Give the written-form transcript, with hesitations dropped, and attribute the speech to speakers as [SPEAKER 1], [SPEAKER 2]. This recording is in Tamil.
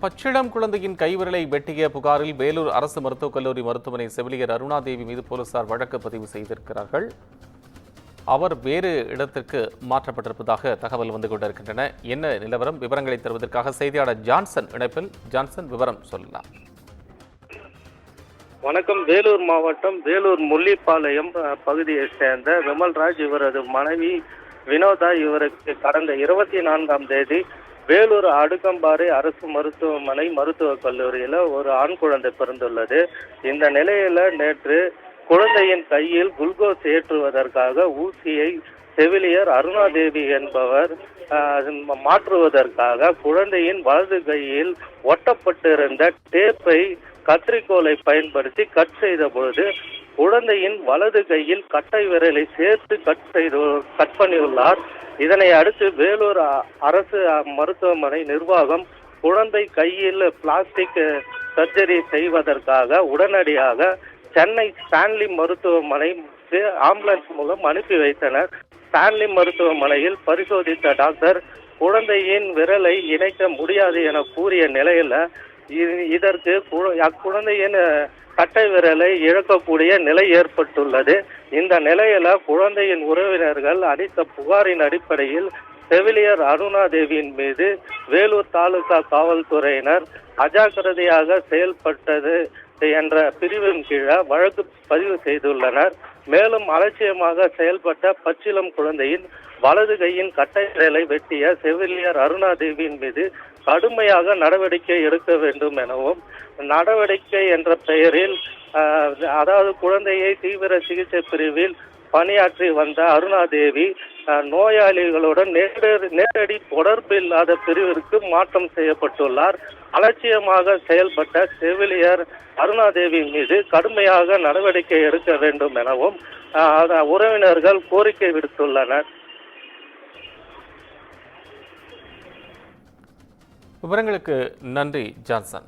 [SPEAKER 1] பச்சிளம் குழந்தையின் கைவிரலை வெட்டிய புகாரில் வேலூர் அரசு மருத்துவக் கல்லூரி மருத்துவமனை செவிலியர் அருணாதேவி மீது போலீசார் வழக்கு பதிவு செய்திருக்கிறார்கள். அவர் வேறு இடத்திற்கு மாற்றப்பட்டிருப்பதாக தகவல் வந்து கொண்டிருக்கின்றன. என்ன நிலவரம்? விவரங்களை தருவதற்காக செய்தியாளர் ஜான்சன் இணைப்பில். ஜான்சன், விவரம் சொல்லலாம்.
[SPEAKER 2] வணக்கம். வேலூர் மாவட்டம் வேலூர் முள்ளிப்பாளையம் பகுதியை சேர்ந்த விமல்ராஜ், இவரது மனைவி வினோதா, இவருக்கு கடந்த 24ஆம் தேதி வேலூர் அடுக்கம்பாறை அரசு மருத்துவமனை மருத்துவக் கல்லூரியில் ஒரு ஆண் குழந்தை பிறந்துள்ளது. இந்த நிலையில நேற்று குழந்தையின் கையில் குளுக்கோஸ் ஏற்றுவதற்காக ஊசியை செவிலியர் அருணாதேவி என்பவர் மாற்றுவதற்காக குழந்தையின் வலது கையில் ஒட்டப்பட்டிருந்த டேப்பை கத்திரிக்கோலை பயன்படுத்தி கட் செய்த பொழுது குழந்தையின் வலது கையில் கட்டை விரலை சேர்த்து கட் பண்ணியுள்ளார். இதனை அடுத்து வேலூர் அரசு மருத்துவமனை நிர்வாகம் குழந்தை கையில் பிளாஸ்டிக் சர்ஜரி செய்வதற்காக உடனடியாக சென்னை ஸ்டான்லி மருத்துவமனைக்கு ஆம்புலன்ஸ் மூலம் அனுப்பி வைத்தனர். ஸ்டான்லி மருத்துவமனையில் பரிசோதித்த டாக்டர் குழந்தையின் விரலை இணைக்க முடியாது என கூறிய நிலையில இதற்கு அக்குழந்தையின் கட்டை விரலை இழக்கக்கூடிய நிலை ஏற்பட்டுள்ளது. இந்த நிலையில குழந்தையின் உறவினர்கள் அளித்த புகாரின் அடிப்படையில் செவிலியர் அருணாதேவியின் மீது வேலூர் தாலுகா காவல்துறையினர் அஜாக்கிரதையாக செயல்பட்டது என்ற பிரிவின் கீழே வழக்கு பதிவு செய்துள்ளனர். மேலும் அலட்சியமாக செயல்பட்ட பச்சிளம் குழந்தையின் வலது கையின் கட்டை விரலை வெட்டிய செவிலியர் அருணாதேவியின் மீது கடுமையாக நடவடிக்கை எடுக்க வேண்டும் எனவும், நடவடிக்கை என்ற பெயரில் அதாவது குழந்தையை தீவிர சிகிச்சை பிரிவில் பணியாற்றி வந்த அருணாதேவி நோயாளிகளுடன் நேரடி தொடர்பில்லாத பிரிவிற்கு மாற்றம் செய்யப்பட்டுள்ளார். அலட்சியமாக செயல்பட்ட செவிலியர் அருணாதேவி மீது கடுமையாக நடவடிக்கை எடுக்க வேண்டும் எனவும் உறவினர்கள் கோரிக்கை விடுத்துள்ளனர்.
[SPEAKER 1] விவரங்களுக்கு நன்றி ஜான்சன்.